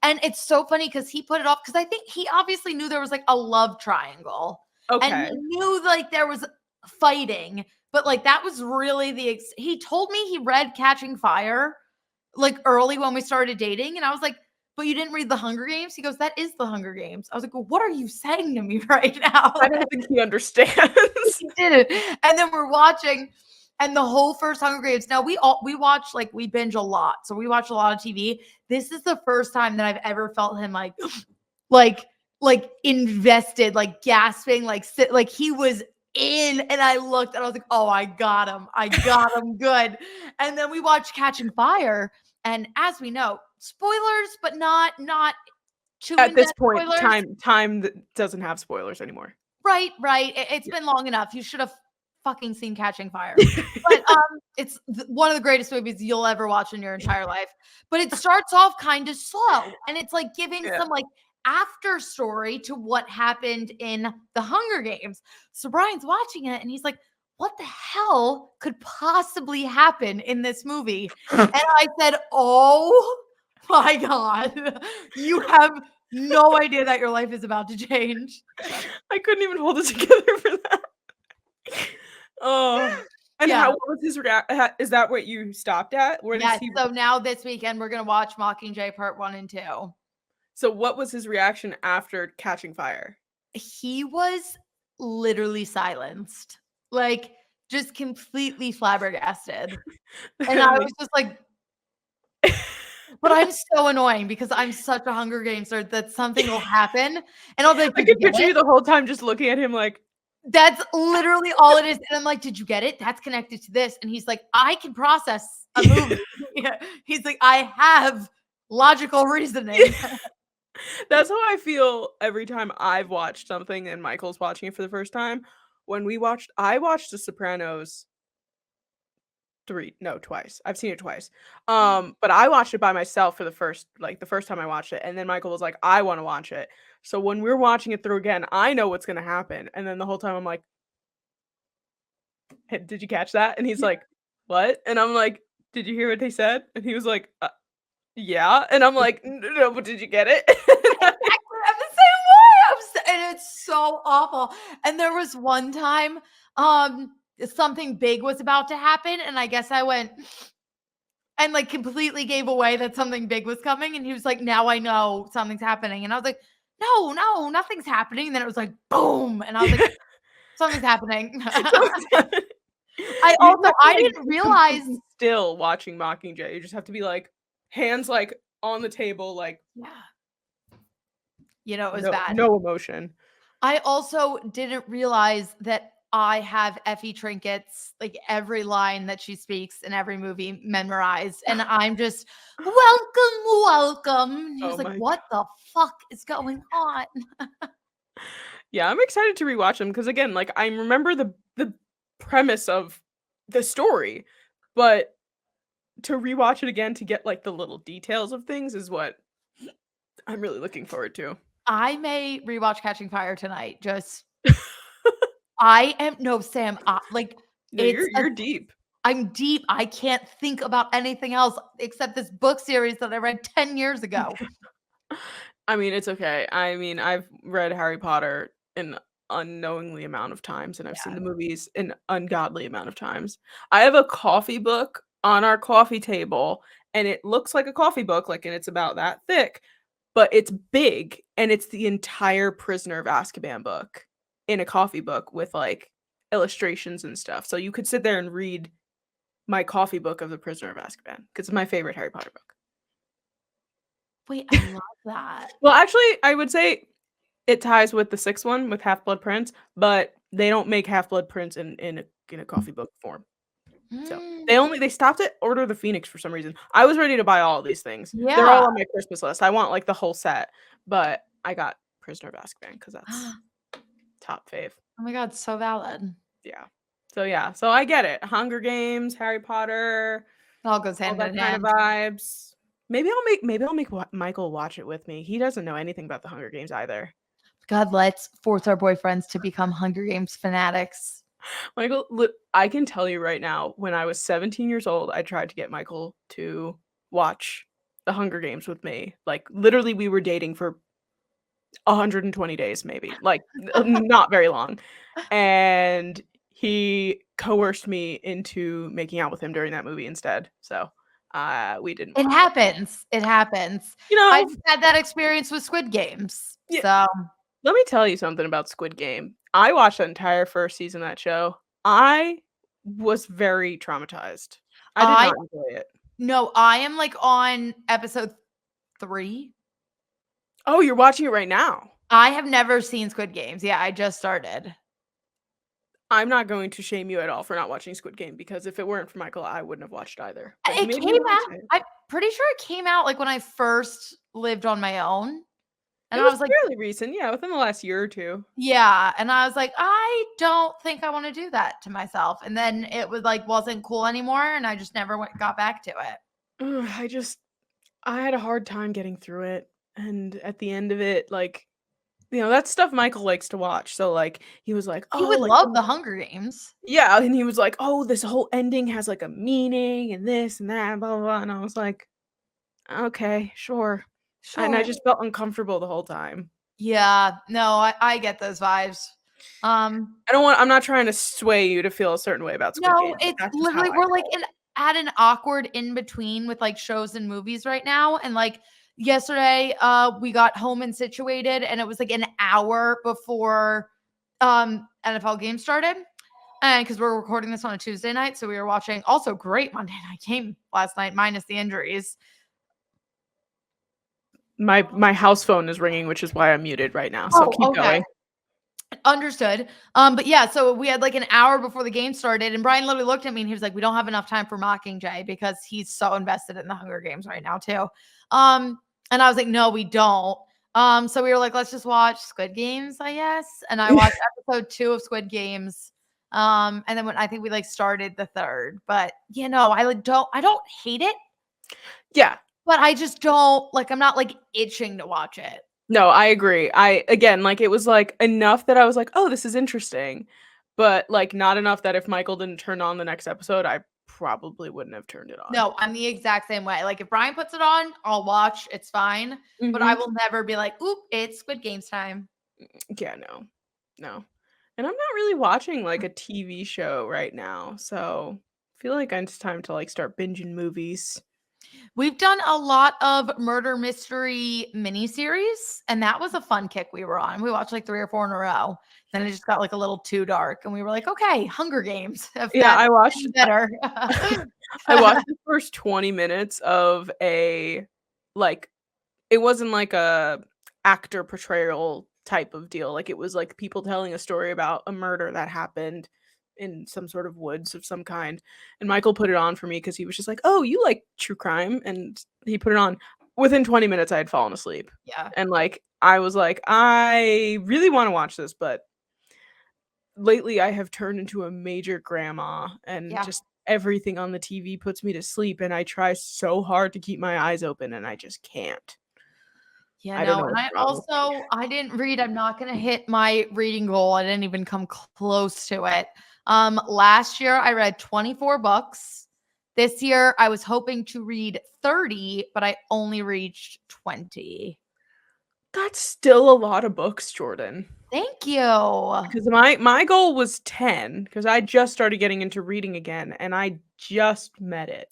and it's so funny because he put it off because I think he obviously knew there was, like, a love triangle, and he Okay. knew, like, there was fighting, but, like, that was really he told me he read Catching Fire, like, early when we started dating, and I was like, "But you didn't read The Hunger Games?" He goes, "That is The Hunger Games." I was like, "Well, what are you saying to me right now?" I don't think he understands. He didn't, and then we're watching, and the whole first Hunger Games now we watch, like, we binge a lot, so we watch a lot of TV. This is the first time that I've ever felt him, like like invested, like, gasping, like, like, he was in, and I looked, and I was like, "Oh, I got him good." And then we watched Catching Fire, and as we know, spoilers, but not too At this in-depth point, spoilers. time that doesn't have spoilers anymore. Right. It's Yeah. been long enough. You should have fucking seen Catching Fire. But, it's one of the greatest movies you'll ever watch in your entire life. But it starts off kind of slow, and it's, like, giving Yeah. some, like, after story to what happened in The Hunger Games. So Brian's watching it, and he's like, "What the hell could possibly happen in this movie?" And I said, "Oh my god. You have no idea that your life is about to change." I couldn't even hold it together for that. Oh, and Yeah. how what was his react is that what you stopped at? Where does Yes, he so now this weekend, we're gonna watch Mockingjay Part 1 and 2. so what was his reaction after Catching Fire? He was literally silenced, like, just completely flabbergasted, and That I was makes just like But I'm so annoying because I'm such a Hunger Games nerd that something will happen and I'll be like, I "Did you can get picture you it?" the whole time just looking at him like, That's literally all it is. And I'm like, "Did you get it? That's connected to this." And he's like, "I can process a movie." Yeah. He's like, "I have logical reasoning." that's how I feel every time I've watched something and Michael's watching it for the first time. I watched The Sopranos twice. I've seen it twice. But I watched it by myself for the first time I watched it, and then Michael was like, "I wanna watch it." So when we're watching it through again, I know what's gonna happen, and then the whole time I'm like, "Hey, did you catch that?" And he's like, "What?" And I'm like, "Did you hear what they said?" And he was like, yeah." And I'm like, No, but did you get it?" Exactly, I'm the same way. And it's so awful. And there was one time, something big was about to happen, and I guess I went and like completely gave away that something big was coming. And he was like, "Now I know something's happening." And I was like, "No, no, nothing's happening." And then it was like, boom. And I was like, "Something's happening." So I you just also have to, I like, didn't be realize. completely still watching Mockingjay. You just have to be, like, hands, like, on the table, like, Yeah, it was no bad. no emotion. I also didn't realize that I have Effie trinkets, like every line that she speaks in every movie memorized. And I'm just, "Welcome, welcome." And he was Oh like, my god. "What the fuck is going on?" Yeah, I'm excited to rewatch them because again, like, I remember the premise of the story, but to rewatch it again to get, like, the little details of things is what I'm really looking forward to. I may rewatch Catching Fire tonight. Just, I am, no, Sam, like, No, it's a, you're deep. I'm deep. I can't think about anything else except this book series that I read 10 years ago. I mean, it's okay. I mean, I've read Harry Potter an unknowingly amount of times, and I've seen the Yeah. movies an ungodly amount of times. I have a coffee book on our coffee table, and it looks like a coffee book, like, and it's about that thick, but it's big, and it's the entire Prisoner of Azkaban book in a coffee book with, like, illustrations and stuff. So you could sit there and read my coffee book of The Prisoner of Azkaban because it's my favorite Harry Potter book. Wait, I love that. Well, actually, I would say it ties with the 6th one with Half-Blood Prince, but they don't make Half-Blood Prince in a coffee book form. So, Mm, they stopped at Order of the Phoenix for some reason. I was ready to buy all these things. They're yeah. all on my Christmas list. I want, like, the whole set, but I got Prisoner of Azkaban because that's top fave. Oh my god, so valid. Yeah. Yeah, so I get it. Hunger Games, Harry Potter, It all goes all hand that in kind of hand. vibes. Maybe I'll make Michael watch it with me. He doesn't know anything about the Hunger Games either. God, let's force our boyfriends to become Hunger Games fanatics. Michael, look, I can tell you right now, when I was 17 years old, I tried to get Michael to watch The Hunger Games with me. Like, literally, we were dating for 120 days, maybe, like, not very long. And he coerced me into making out with him during that movie instead. So, we didn't It watch it. happens. It happens. You I've know, had that experience with Squid Games. yeah, So let me tell you something about Squid Game. I watched the entire first season of that show. I was very traumatized. I did I not enjoy it. no, I am like on episode 3. Oh, you're watching it right now. I have never seen Squid Games. Yeah, I just started. I'm not going to shame you at all for not watching Squid Game because if it weren't for Michael, I wouldn't have watched either. But he It made me came watch out, it. I'm pretty sure it came out like when I first lived on my own. It And I was was like, fairly recent, yeah, within the last year or 2. yeah. And I was like, I don't think I want to do that to myself. And then it was like, wasn't cool anymore. And I just never got back to it. Ugh, I had a hard time getting through it, and at the end of it, like, that's stuff Michael likes to watch, so, like, he was like, He "Oh, would like, love oh." the Hunger Games. Yeah, and he was like, "Oh, this whole ending has, like, a meaning and this and that, blah, blah, blah," and I was like, "Okay, sure." And I Sure. just felt uncomfortable the whole time. Yeah. No, I get those vibes. Um, I'm not trying to sway you to feel a certain way about Squid no, Game, but it's that's just how literally I we're like felt. in at an awkward in between with like shows and movies right now. And like yesterday, we got home and situated, and it was like an hour before NFL games started. And because we're recording this on a Tuesday night, so we were watching also great Monday night game last night, minus the injuries. My house phone is ringing, which is why I'm muted right now. So Oh, keep okay. going. Understood. But yeah, so we had like an hour before the game started, and Brian literally looked at me and he was like, "We don't have enough time for Mockingjay because he's so invested in the Hunger Games right now, too." And I was like, "No, we don't." So we were like, "Let's just watch Squid Games, I guess." And I watched episode 2 of Squid Games. And then when I think we like started the third, but I don't hate it, Yeah. but I just don't like. I'm not like itching to watch it. No, I agree. Again, like, it was, like, enough that I was like, "Oh, this is interesting," but, like, not enough that if Michael didn't turn on the next episode, I probably wouldn't have turned it on. No, I'm the exact same way. Like if Brian puts it on, I'll watch. It's fine. But I Mhm. will never be like, oop, it's Squid Games time. Yeah, no. No. And I'm not really watching, like, a TV show right now, so I feel like it's time to, like, start binging movies. We've done a lot of murder mystery miniseries, and that was a fun kick we were on. We watched like 3 or 4 in a row. Then it just got like a little too dark, and we were like, okay, Hunger Games, if Yeah, that's I watched any better. I watched the first 20 minutes of like, it wasn't like a actor portrayal type of deal, like, it was, like, people telling a story about a murder that happened in some sort of woods of some kind, and Michael put it on for me because he was just like, "Oh, you like true crime?" And he put it on. Within 20 minutes, I had fallen asleep, Yeah. and, like, I was like, "I really wanna watch this," but lately I have turned into a major grandma, and Yeah. just everything on the TV puts me to sleep, and I try so hard to keep my eyes open, and I just can't. Yeah, I don't no, know and what's wrong with me. I didn't read. I'm not gonna hit my reading goal. I didn't even come close to it. Last year I read 24 books. This year I was hoping to read 30, but I only reached 20. That's still a lot of books, Jordyn. Thank you. Because my goal was 10, because I just started getting into reading again, and I just met it.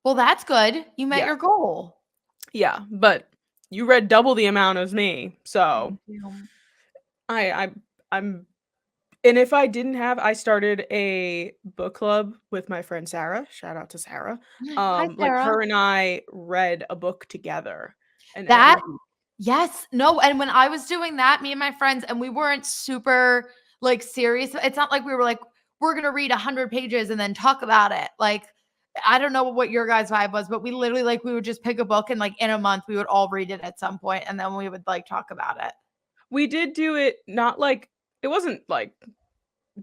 Well, that's good. You met Yeah, your goal. yeah, but you read double the amount as me, so Thank you. I I I'm and if I didn't have I started a book club with my friend Sarah, shout out to Sarah. Hi, Like, Sarah. her and I read a book together, and every That week Yes. No, and when I was doing that, me and my friends, and we weren't super, like, serious. It's not like we were like, "We're gonna read 100 pages and then talk about it." Like, I don't know what your guys' vibe was, but we literally, like, we would just pick a book and, like, in a month, we would all read it at some point, and then we would, like, talk about it. we did do it, not like it wasn't like,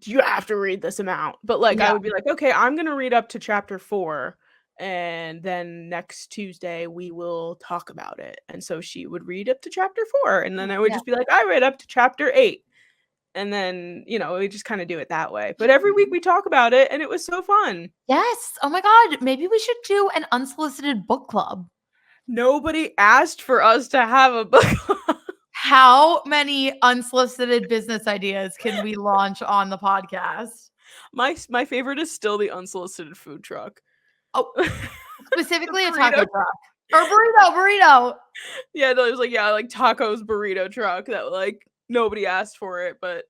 "You have to read this amount," but, like, Yeah. I would be like, "Okay, I'm gonna read up to chapter 4, and then next Tuesday, we will talk about it," and so she would read up to chapter 4, and then I would Yeah. just be like, "I read up to chapter 8," and then, we just kinda do it that way, but every week we talk about it, and it was so fun. Yes. Oh my god, maybe we should do an unsolicited book club. Nobody asked for us to have a book club. How many unsolicited business ideas can we launch on the podcast? My favorite is still the unsolicited food truck. Oh, The specifically a taco burrito. truck or burrito. Yeah, no, it was like, yeah, like tacos burrito truck that, like, nobody asked for it, but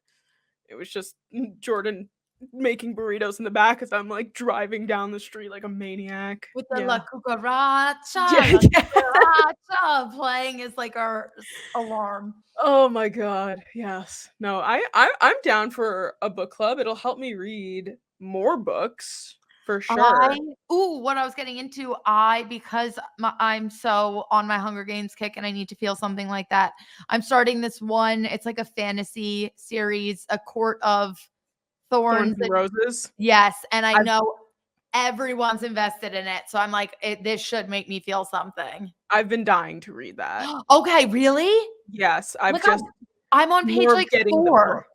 it was just Jordan making burritos in the back as I'm, like, driving down the street like a maniac. With the Yeah. La Yeah, yeah. cucaracha playing is like our alarm. Oh my god, yes. No, I'm down for a book club, it'll help me read more books, for I sure. what I was getting into, because I'm so on my Hunger Games kick and I need to feel something like that. I'm starting this one. It's like a fantasy series, A Court of Thorns Thorns. and Roses. Yes, and I I've know everyone's invested in it, so I'm like, this should make me feel something. I've been dying to read that. Okay, really? Oh Yes, my I've god, just I'm on page more of like getting the book. 4.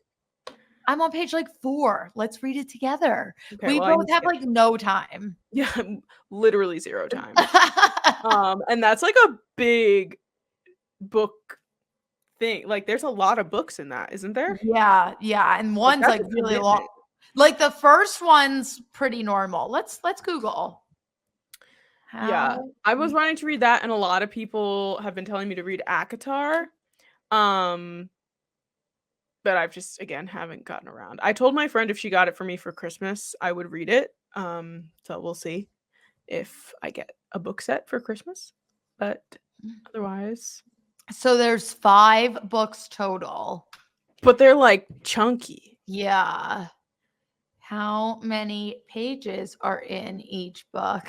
I'm on page like 4. Let's read it together. Okay, We well, I both need to have get like no time. yeah, literally 0 time. And that's like a big book thing, like, there's a lot of books in that, isn't there? Yeah, yeah, and Like, one's that's like a really long. commitment. Like the first one's pretty normal. Let's Google Yeah, how. I was wanting to read that, and a lot of people have been telling me to read ACOTAR, um, but I've just, again, haven't gotten around. I told my friend if she got it for me for Christmas, I would read it, so we'll see if I get a book set for Christmas, but otherwise. So there's 5 books total. But they're like chunky. Yeah. How many pages are in each book?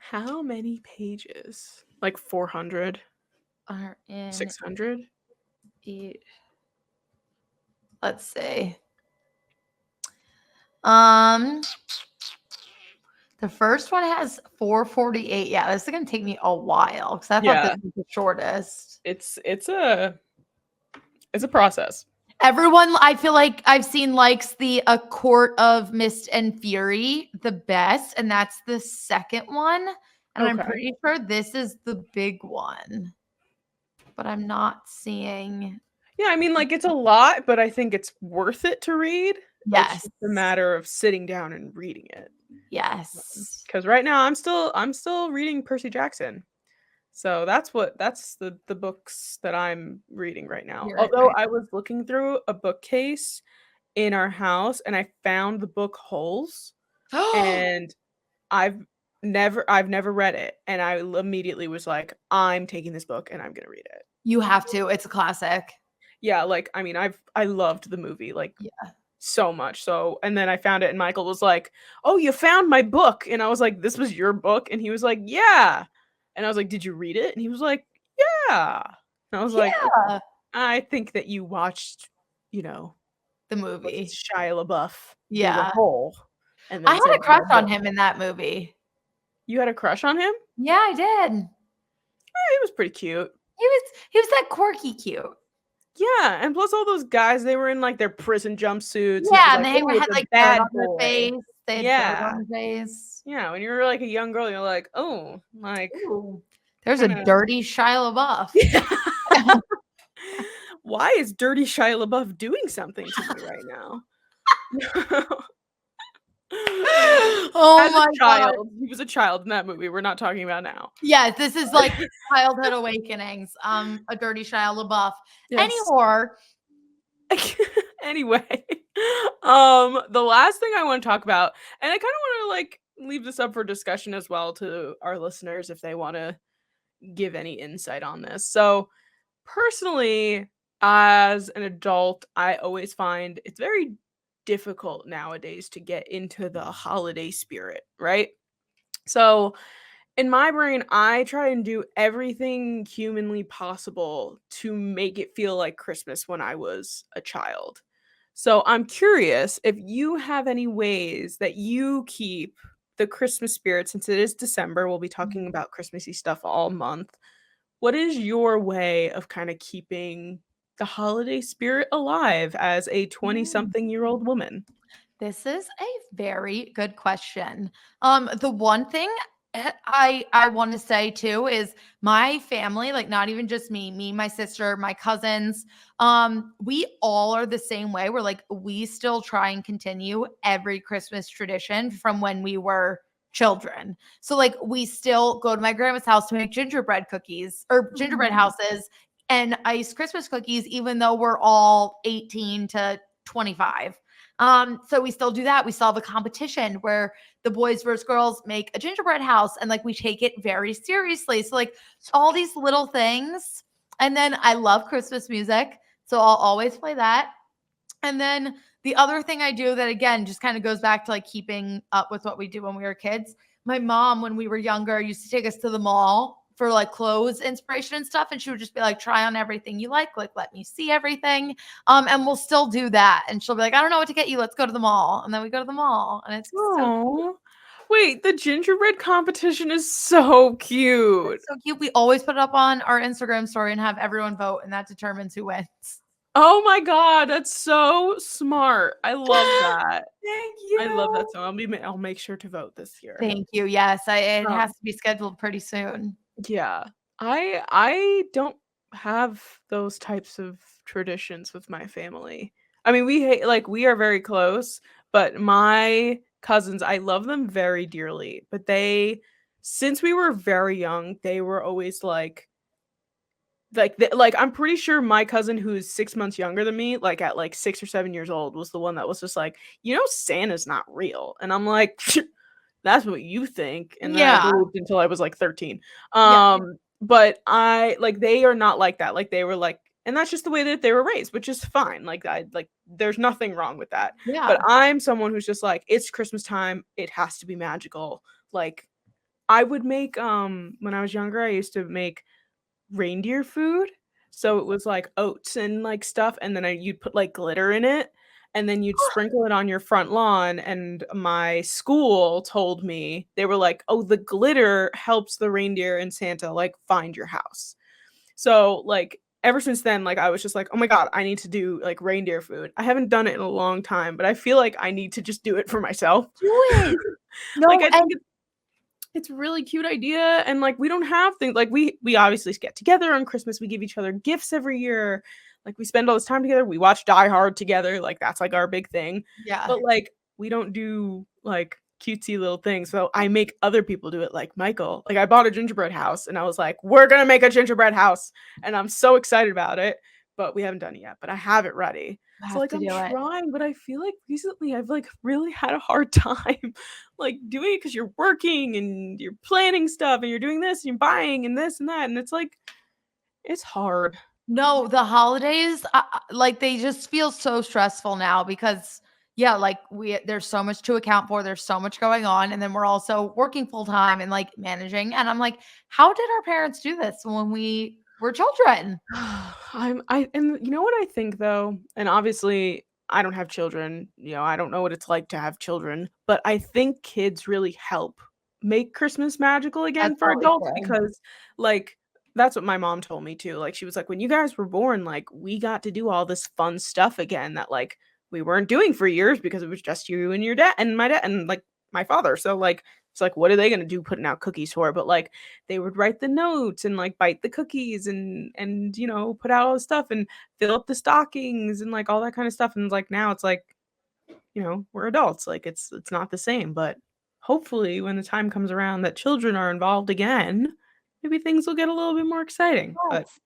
How many pages? Like 400? Are in 600? each. Let's see. Um, the first one has 448. Yeah, this is gonna take me a while because I thought this Yeah, was the shortest. it's a process. Everyone, I feel like I've seen likes the A Court of Mist and Fury the best, and that's the second one. And I'm Okay. pretty sure this is the big one, but I'm not seeing. Yeah, I mean, like, it's a lot, but I think it's worth it to read. It's Yes, just a matter of sitting down and reading it. yes. Because right now I'm still reading Percy Jackson. So that's the books that I'm reading right now. You're Although right. I was looking through a bookcase in our house and I found the book Holes, and I've never read it, and I immediately was like, I'm taking this book and I'm gonna read it. You have to. It's a classic. Yeah, like, I mean, I loved the movie, like, Yeah. so much, so and then I found it and Michael was like, "Oh, you found my book," and I was like, "This was your book?" And he was like, "Yeah," and I was like, "Did you read it?" And he was like, "Yeah," and I was like, "Okay, Yeah. I think that you watched, you know, The was it movie. Shia LaBeouf dig a Yeah. hole and I then had said a you crush read on book." him in that movie. You had a crush on him? Yeah, I did. He was pretty cute. He was that quirky cute. Yeah, and plus all those guys, they were in, like, their prison jumpsuits, and it was Yeah, and like, they "Oh, had, it's a like, dirt on bad their boy." face. They had dirt Yeah. on their face. Yeah, when you're, like, a young girl, you're like, "Oh," like, Ooh. There's a kinda dirty Shia LaBeouf. yeah. Why is dirty Shia LaBeouf doing something to me right now? Oh As a my god. child, he was a child in that movie, we're not talking about now. Yes, this is like childhood awakenings, a dirty Shia LaBeouf. Yes. Anymore. Anyway, the last thing I wanna talk about, and I kinda wanna, like, leave this up for discussion as well to our listeners if they wanna give any insight on this. So, personally, as an adult, I always find it's very difficult nowadays to get into the holiday spirit, right? So, in my brain, I try and do everything humanly possible to make it feel like Christmas when I was a child. So, I'm curious if you have any ways that you keep the Christmas spirit, since it is December, we'll be talking about Christmassy stuff all month. What is your way of kind of keeping the holiday spirit alive as a 20-something-year-old woman? This is a very good question. The one thing I want to say too is my family, like not even just me, my sister, my cousins, we all are the same way. We're like, we still try and continue every Christmas tradition from when we were children. So like we still go to my grandma's house to make gingerbread cookies or gingerbread Mm. houses and ice Christmas cookies, even though we're all 18 to 25. So we still do that. We still have a competition where the boys versus girls make a gingerbread house and like we take it very seriously. So like all these little things. And then I love Christmas music. So I'll always play that. And then the other thing I do that again just kind of goes back to like keeping up with what we do when we were kids. My mom, when we were younger, used to take us to the mall for like clothes inspiration and stuff. And she would just be like, try on everything you like, let me see everything. And we'll still do that. And she'll be like, I don't know what to get you. Let's go to the mall. And then we go to the mall. And it's so Oh, wait, the gingerbread competition is so cute. it's so cute. We always put it up on our Instagram story and have everyone vote, and that determines who wins. Oh my god, that's so smart. I love that. Thank I love you. that so I'll make sure to vote this year. Thank you. Yes, it has Um, to be scheduled pretty soon. yeah. I don't have those types of traditions with my family. I mean, we are very close, but my cousins, I love them very dearly, but they since we were very young, they were always like I'm pretty sure my cousin who's 6 months younger than me, like at like 6 or 7 years old, was the one that was just like, "You know, Santa's not real." And I'm like, that's what you think. And then I Yeah. believed until I was like 13. Yeah. But I like they are not like that. Like they were like, and that's just the way that they were raised, which is fine. Like there's nothing wrong with that. But Yeah. I'm someone who's just like, it's Christmas time, it has to be magical. Like I would make when I was younger, I used to make reindeer food. So it was like oats and like stuff, and then you'd put like glitter in it, and then you'd sprinkle it on your front lawn. And my school told me, they were like, "Oh, the glitter helps the reindeer and Santa like find your house." So like ever since then, like I was just like, "Oh my God, I need to do like reindeer food." I haven't done it in a long time, but I feel like I need to just do it for myself. Do it. Like No, I and think it's a really cute idea, and, like, we don't have things like, we obviously get together on Christmas, we give each other gifts every year, like, we spend all this time together, we watch Die Hard together, like, that's, like, our big thing, yeah. but, like, we don't do, like, cutesy little things, so I make other people do it, like Michael. Like, I bought a gingerbread house, and I was like, "We're gonna make a gingerbread house," and I'm so excited about it, but we haven't done it yet, but I have it ready. You So, have like, to I'm do it. trying, but I feel like recently I've, like, really had a hard time like doing it because you're working and you're planning stuff and you're doing this and you're buying and this and that. And it's like, it's hard. No, the holidays, like, they just feel so stressful now because, yeah, like, there's so much to account for, there's so much going on, and then we're also working full time and, like, managing, and I'm like, "How did our parents do this when we were children?" And you know what I think though? And obviously I don't have children, I don't know what it's like to have children, but I think kids really help make Christmas magical That's again for probably adults true. because like that's what my mom told me too. Like she was like, when you guys were born, like we got to do all this fun stuff again that like we weren't doing for years because it was just you and your dad and my dad and like my father. So like it's like what are they gonna do putting out cookies for? But like they would write the notes and like bite the cookies and put out all the stuff and fill up the stockings and like all that kind of stuff. And like now it's like, we're adults. Like it's not the same. But hopefully when the time comes around that children are involved again, maybe things will get a little bit more exciting. But Yes.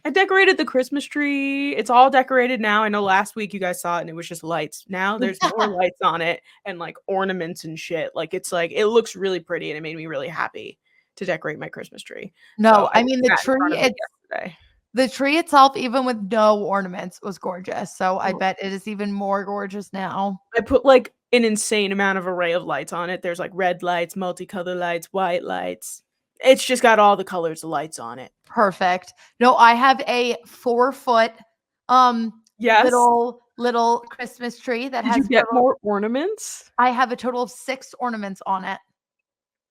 I decorated the Christmas tree. It's all decorated now. I know last week you guys saw it and it was just lights. Now there's more lights on it and like ornaments and shit. Like it's like it looks really pretty and it made me really happy to decorate my Christmas tree. So No, I I did mean, that in front of it yesterday. the tree itself, even with no ornaments, was gorgeous, so I Oh, bet it is even more gorgeous now. I put like an insane amount of array of lights on it. There's like red lights, multicolor lights, white lights. It's just got all the colors of lights on it. Perfect. No, I have a 4-foot, Yes. little Christmas tree that Did you has get more ornaments? I have a total of 6 ornaments on it.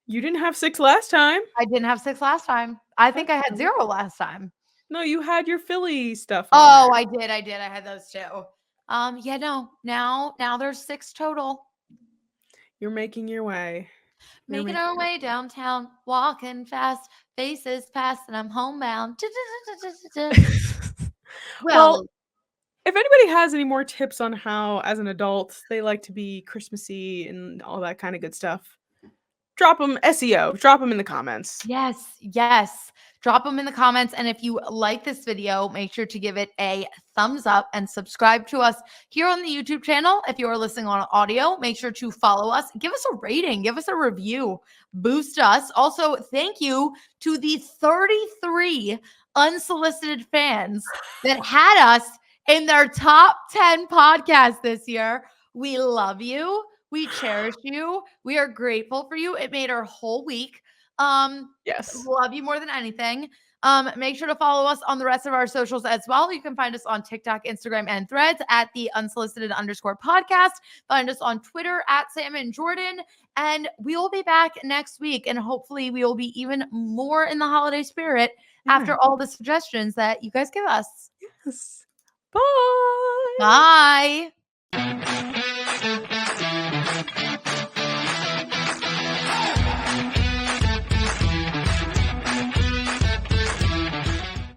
You didn't have 6 last time. I didn't have 6 last time. I think I had Okay. 0 last time. No, you had your Philly stuff on Oh, there. I did, I had those too. Yeah, no, now there's 6 total. You're making your way. You're Making making our your way downtown, walking fast, faces past, and I'm homebound. Well, Well, if anybody has any more tips on how, as an adult, they like to be Christmassy and all that kinda good stuff, drop them SEO, drop them in the comments. yes, yes. Drop them in the comments. And if you like this video, make sure to give it a thumbs up and subscribe to us here on the YouTube channel. If you are listening on audio, make sure to follow us. Give us a rating, give us a review, boost us. Also, thank you to the 33 unsolicited fans that had us in their top 10 podcasts this year. We love you. We cherish you. We are grateful for you. It made our whole week. Yes. Love you more than anything. Make sure to follow us on the rest of our socials as well. You can find us on TikTok, Instagram, and Threads at the unsolicited_podcast. Find us on Twitter at Sam and Jordyn. And we will be back next week. And hopefully we will be even more in the holiday spirit after Yeah. all the suggestions that you guys give us. Yes. Bye. Bye.